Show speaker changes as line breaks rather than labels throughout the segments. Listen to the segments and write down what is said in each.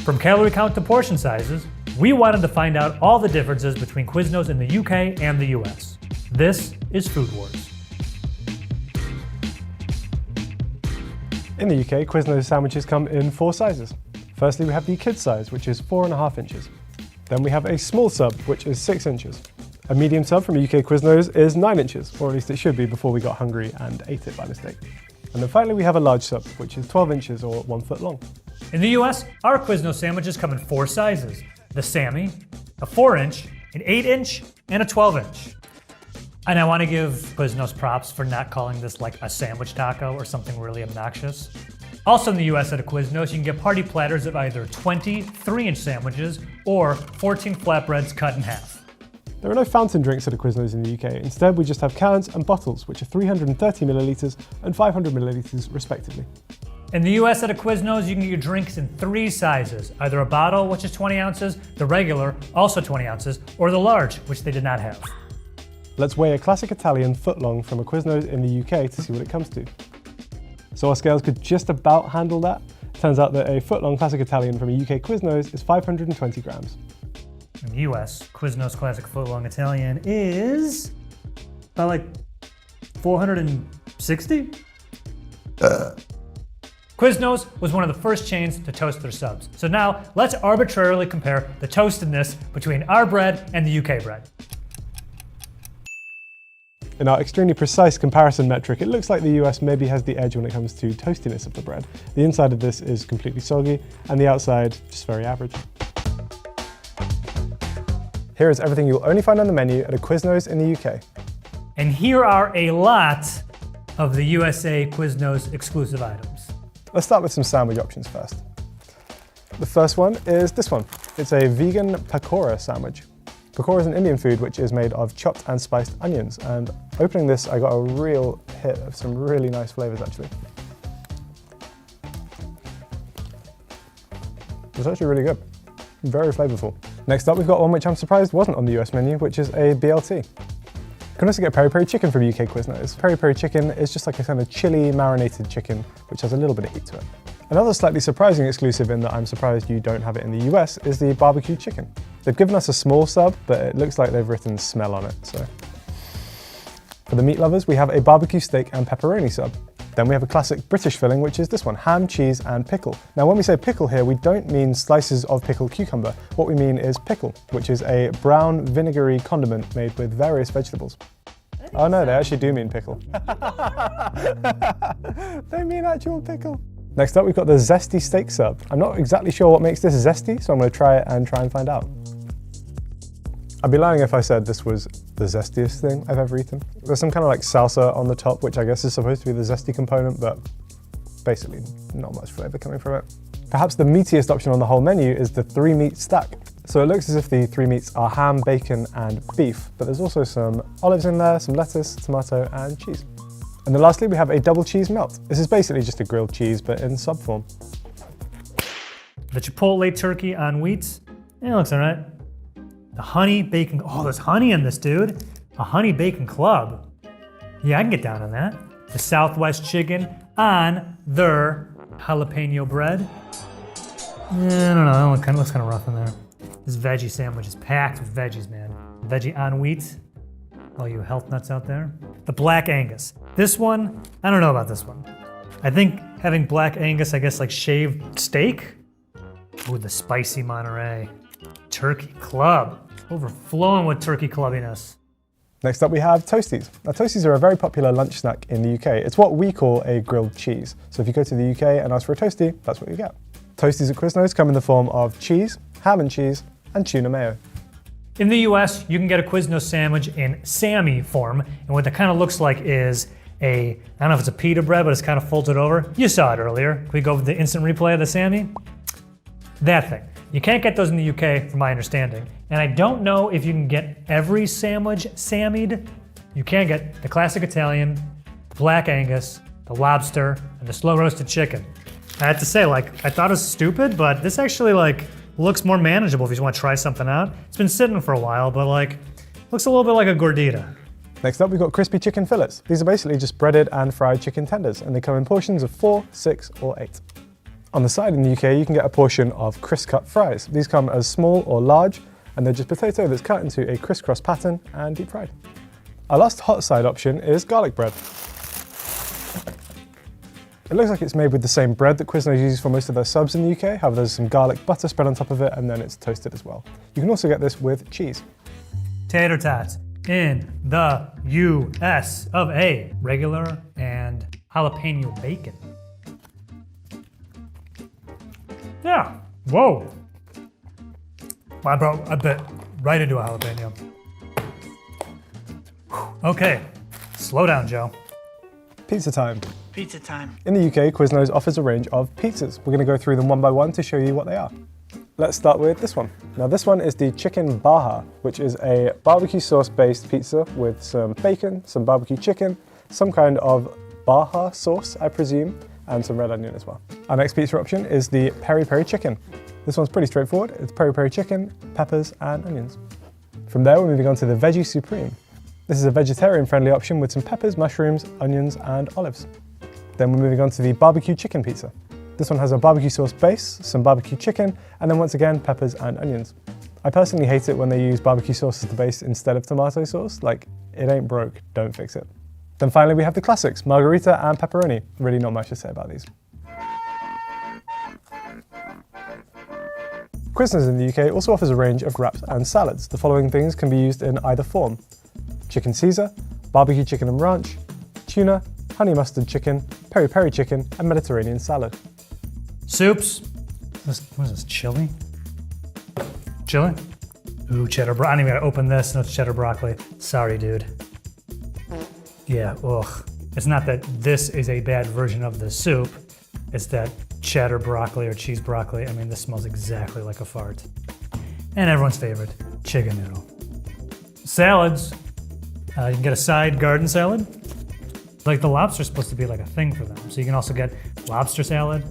From calorie count to portion sizes, we wanted to find out all the differences between Quiznos in the UK and the US. This is Food Wars.
In the UK, Quiznos sandwiches come in 4 sizes. Firstly, we have the kids size, which is 4.5 inches. Then we have a small sub, which is 6 inches. A medium sub from a UK Quiznos is 9 inches, or at least it should be before we got hungry and ate it by mistake. And then finally we have a large sub, which is 12 inches or 1 foot long.
In the US, our Quiznos sandwiches come in 4 sizes: the Sammy, a 4-inch, an 8-inch, and a 12-inch. And I want to give Quiznos props for not calling this like a sandwich taco or something really obnoxious. Also in the US at a Quiznos, you can get party platters of either 20 3-inch sandwiches or 14 flatbreads cut in half.
There are no fountain drinks at a Quiznos in the UK. Instead, we just have cans and bottles, which are 330 millilitres and 500 millilitres respectively.
In the US at a Quiznos, you can get your drinks in 3 sizes, either a bottle, which is 20 ounces, the regular, also 20 ounces, or the large, which they did not have.
Let's weigh a classic Italian footlong from a Quiznos in the UK to see what it comes to. So our scales could just about handle that. Turns out that a footlong classic Italian from a UK Quiznos is 520 grams.
In the US, Quiznos Classic Footlong Italian is about like 460? Quiznos was one of the first chains to toast their subs. So now let's arbitrarily compare the toastedness between our bread and the UK bread.
In our extremely precise comparison metric, it looks like the US maybe has the edge when it comes to toastiness of the bread. The inside of this is completely soggy, and the outside just very average. Here is everything you'll only find on the menu at a Quiznos in the UK.
And here are a lot of the USA Quiznos exclusive items.
Let's start with some sandwich options first. The first one is this one. It's a vegan pakora sandwich. Pakora is an Indian food which is made of chopped and spiced onions, and opening this I got a real hit of some really nice flavors actually. It's actually really good, very flavorful. Next up we've got one which I'm surprised wasn't on the US menu, which is a BLT. You can also get peri peri chicken from UK Quiznos. Peri peri chicken is just like a kind of chili marinated chicken which has a little bit of heat to it. Another slightly surprising exclusive in that I'm surprised you don't have it in the US is the barbecue chicken. They've given us a small sub, but it looks like they've written smell on it, so. For the meat lovers, we have a barbecue steak and pepperoni sub. Then we have a classic British filling, which is this one, ham, cheese, and pickle. Now when we say pickle here, we don't mean slices of pickled cucumber. What we mean is pickle, which is a brown vinegary condiment made with various vegetables. Oh no, they actually do mean pickle. They mean actual pickle. Next up, we've got the zesty steak sub. I'm not exactly sure what makes this zesty, so I'm gonna try it and find out. I'd be lying if I said this was the zestiest thing I've ever eaten. There's some kind of like salsa on the top, which I guess is supposed to be the zesty component, but basically not much flavor coming from it. Perhaps the meatiest option on the whole menu is the 3-meat stack. So it looks as if the 3 meats are ham, bacon, and beef, but there's also some olives in there, some lettuce, tomato, and cheese. And then lastly, we have a double cheese melt. This is basically just a grilled cheese, but in sub form.
The Chipotle turkey on wheat, it looks all right. The honey bacon, oh, there's honey in this, dude. A honey bacon club. Yeah, I can get down on that. The Southwest chicken on their jalapeno bread. Yeah, I don't know, that looks kind of rough in there. This veggie sandwich is packed with veggies, man. Veggie on wheat. All you health nuts out there. The Black Angus. This one, I don't know about this one. I think having Black Angus, I guess like shaved steak. Ooh, the spicy Monterey. Turkey club. Overflowing with turkey clubbiness.
Next up we have toasties. Now toasties are a very popular lunch snack in the UK. It's what we call a grilled cheese. So if you go to the UK and ask for a toastie, that's what you get. Toasties at Quiznos come in the form of cheese, ham and cheese, and tuna mayo.
In the US, you can get a Quiznos sandwich in Sammy form, and what that kind of looks like is I don't know if it's a pita bread, but it's kind of folded over. You saw it earlier. Can we go with the instant replay of the Sammy? That thing. You can't get those in the UK, from my understanding. And I don't know if you can get every sandwich Sammied. You can get the classic Italian, the Black Angus, the lobster, and the slow roasted chicken. I have to say, I thought it was stupid, but this actually, looks more manageable if you just want to try something out. It's been sitting for a while, but, looks a little bit like a gordita.
Next up, we've got crispy chicken fillets. These are basically just breaded and fried chicken tenders, and they come in portions of 4, 6, or 8. On the side in the UK, you can get a portion of crisp-cut fries. These come as small or large, and they're just potato that's cut into a crisscross pattern and deep fried. Our last hot side option is garlic bread. It looks like it's made with the same bread that Quiznos uses for most of their subs in the UK, however there's some garlic butter spread on top of it and then it's toasted as well. You can also get this with cheese.
Tater tots in the US of A. Regular and jalapeno bacon. Yeah, whoa. I bit right into a jalapeno. Okay, slow down, Joe.
Pizza time.
Pizza time.
In the UK, Quiznos offers a range of pizzas. We're going to go through them one by one to show you what they are. Let's start with this one. Now this one is the chicken baja, which is a barbecue sauce based pizza with some bacon, some barbecue chicken, some kind of baja sauce, I presume, and some red onion as well. Our next pizza option is the peri peri chicken. This one's pretty straightforward. It's peri peri chicken, peppers, and onions. From there, we're moving on to the veggie supreme. This is a vegetarian friendly option with some peppers, mushrooms, onions, and olives. Then we're moving on to the barbecue chicken pizza. This one has a barbecue sauce base, some barbecue chicken, and then once again, peppers and onions. I personally hate it when they use barbecue sauce as the base instead of tomato sauce. Like, it ain't broke, don't fix it. Then finally we have the classics, margarita and pepperoni. Really not much to say about these. Quiznos in the UK also offers a range of wraps and salads. The following things can be used in either form: chicken Caesar, barbecue chicken and ranch, tuna, honey mustard chicken, peri peri chicken, and Mediterranean salad.
Soups. What is this, chili? Chili? Ooh, cheddar broccoli. I didn't even gotta open this, no, it's cheddar broccoli. Sorry, dude. Yeah, ugh. It's not that this is a bad version of the soup, it's that cheddar broccoli or cheese broccoli. I mean, this smells exactly like a fart. And everyone's favorite, chicken noodle. Salads. You can get a side garden salad. Like the lobster's supposed to be like a thing for them. So you can also get lobster salad.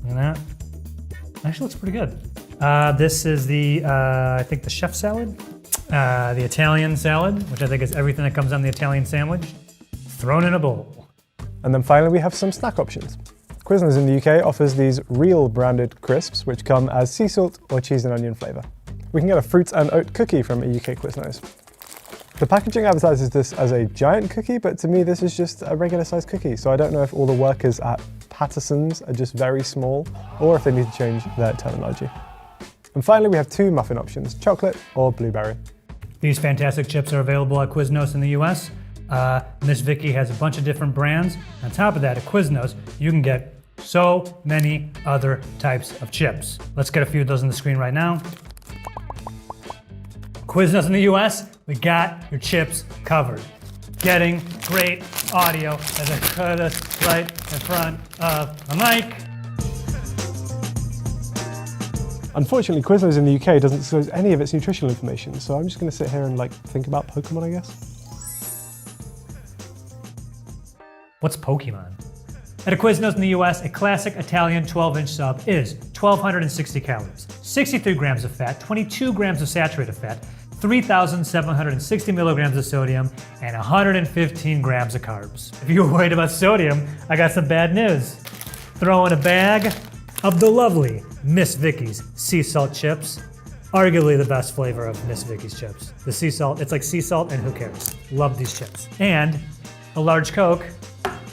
Look at that. Actually looks pretty good. This is the, I think the chef salad. The Italian salad, which I think is everything that comes on the Italian sandwich, thrown in a bowl.
And then finally we have some snack options. Quiznos in the UK offers these real branded crisps, which come as sea salt or cheese and onion flavour. We can get a fruit and oat cookie from a UK Quiznos. The packaging advertises this as a giant cookie, but to me this is just a regular sized cookie, so I don't know if all the workers at Patterson's are just very small, or if they need to change their terminology. And finally we have two muffin options, chocolate or blueberry.
These fantastic chips are available at Quiznos in the US. Miss Vicky has a bunch of different brands. On top of that, at Quiznos, you can get so many other types of chips. Let's get a few of those on the screen right now. Quiznos in the US, we got your chips covered. Getting great audio as I put us right in front of a mic.
Unfortunately, Quiznos in the UK doesn't disclose any of its nutritional information, so I'm just going to sit here and think about Pokemon, I guess.
What's Pokemon? At a Quiznos in the US, a classic Italian 12-inch sub is 1,260 calories, 63 grams of fat, 22 grams of saturated fat, 3,760 milligrams of sodium, and 115 grams of carbs. If you're worried about sodium, I got some bad news. Throw in a bag of the lovely Miss Vicky's sea salt chips. Arguably the best flavor of Miss Vicky's chips. The sea salt, it's like sea salt and who cares? Love these chips. And a large Coke.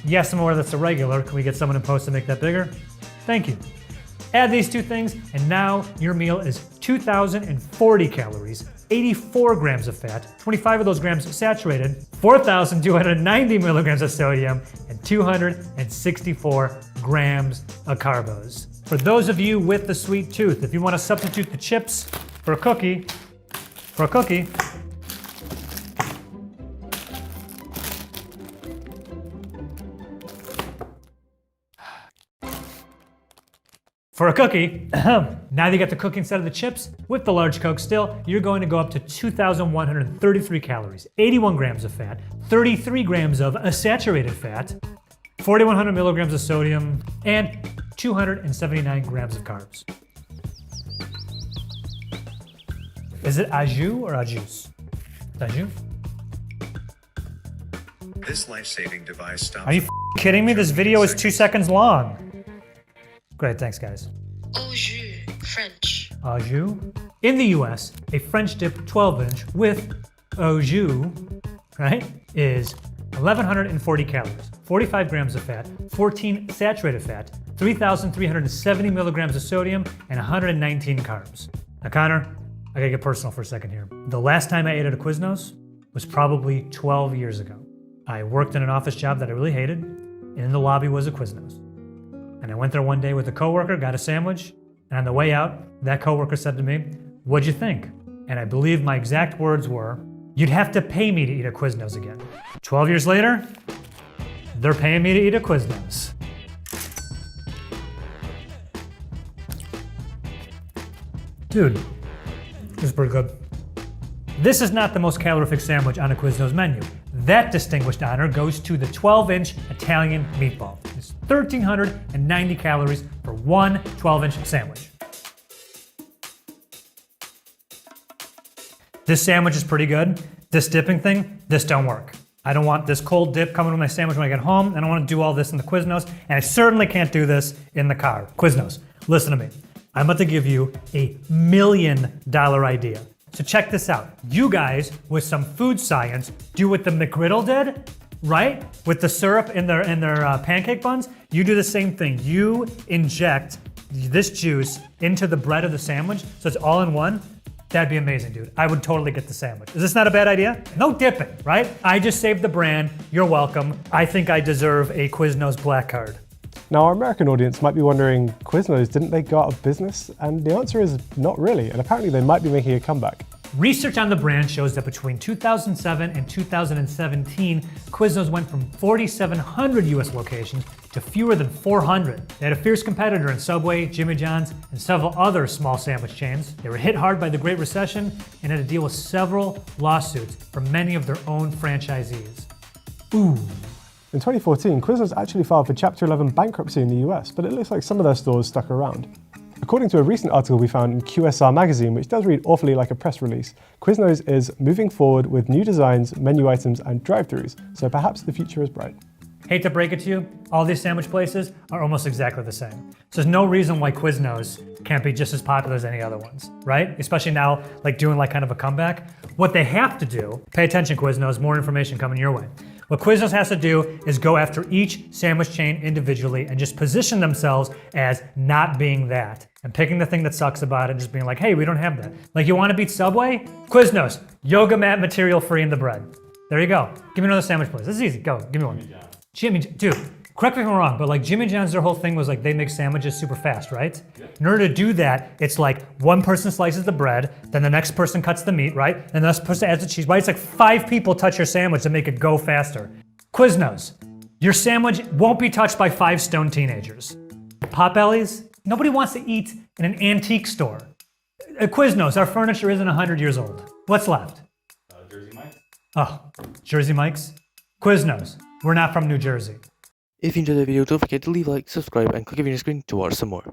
Yes, some more that's a regular. Can we get someone in post to make that bigger? Thank you. Add these two things and now your meal is 2,040 calories, 84 grams of fat, 25 of those grams saturated, 4,290 milligrams of sodium, and 264 grams of carbos. For those of you with the sweet tooth, if you want to substitute the chips for a cookie, now that you got the cookie instead of the chips, with the large Coke still, you're going to go up to 2,133 calories, 81 grams of fat, 33 grams of saturated fat, 4,100 milligrams of sodium, and 279 grams of carbs. Is it au jus or au jus? Au jus?
This life-saving device stops.
Are you kidding me? This video is 2 seconds long. Great, thanks guys.
Au jus, French.
Au jus. In the US, a French dip 12-inch with au jus, right, is 1,140 calories, 45 grams of fat, 14 saturated fat, 3,370 milligrams of sodium, and 119 carbs. Now, Connor, I gotta get personal for a second here. The last time I ate at a Quiznos was probably 12 years ago. I worked in an office job that I really hated, and in the lobby was a Quiznos. And I went there one day with a coworker, got a sandwich, and on the way out, that coworker said to me, "What'd you think?" And I believe my exact words were, "You'd have to pay me to eat at Quiznos again." 12 years later, they're paying me to eat at Quiznos. Dude, this is pretty good. This is not the most calorific sandwich on a Quiznos menu. That distinguished honor goes to the 12-inch Italian meatball. It's 1,390 calories for one 12-inch sandwich. This sandwich is pretty good. This dipping thing, this don't work. I don't want this cold dip coming with my sandwich when I get home. I don't want to do all this in the Quiznos, and I certainly can't do this in the car. Quiznos, listen to me. I'm about to give you $1 million idea. So check this out. You guys, with some food science, do what the McGriddle did, right? With the syrup in their pancake buns. You do the same thing. You inject this juice into the bread of the sandwich, so it's all in one. That'd be amazing, dude. I would totally get the sandwich. Is this not a bad idea? No dipping, right? I just saved the brand. You're welcome. I think I deserve a Quiznos black card.
Now, our American audience might be wondering, Quiznos, didn't they go out of business? And the answer is not really, and apparently they might be making a comeback.
Research on the brand shows that between 2007 and 2017, Quiznos went from 4,700 US locations to fewer than 400. They had a fierce competitor in Subway, Jimmy John's, and several other small sandwich chains. They were hit hard by the Great Recession and had to deal with several lawsuits from many of their own franchisees. Ooh.
In 2014, Quiznos actually filed for Chapter 11 bankruptcy in the US, but it looks like some of their stores stuck around. According to a recent article we found in QSR magazine, which does read awfully like a press release, Quiznos is moving forward with new designs, menu items, and drive-thrus, so perhaps the future is bright.
Hate to break it to you, all these sandwich places are almost exactly the same. So there's no reason why Quiznos can't be just as popular as any other ones, right? Especially now, like doing like kind of a comeback. What they have to do, pay attention Quiznos, more information coming your way. What Quiznos has to do is go after each sandwich chain individually and just position themselves as not being that. And picking the thing that sucks about it and just being like, hey, we don't have that. Like you want to beat Subway? Quiznos, yoga mat material free in the bread. There you go. Give me another sandwich place. This is easy, go, give me one. Dude, correct me if I'm wrong, but like Jimmy John's, their whole thing was like they make sandwiches super fast, right? Yeah. In order to do that, it's like one person slices the bread, then the next person cuts the meat, right? And the next person adds the cheese, right? It's like 5 people touch your sandwich to make it go faster. Quiznos, your sandwich won't be touched by 5 stone teenagers. Potbellies, nobody wants to eat in an antique store. At Quiznos, our furniture isn't 100 years old. What's left?
Jersey Mike's.
Oh, Jersey Mike's? Quiznos, we're not from New Jersey.
If you enjoyed the video, don't forget to leave a like, subscribe, and click on your screen to watch some more.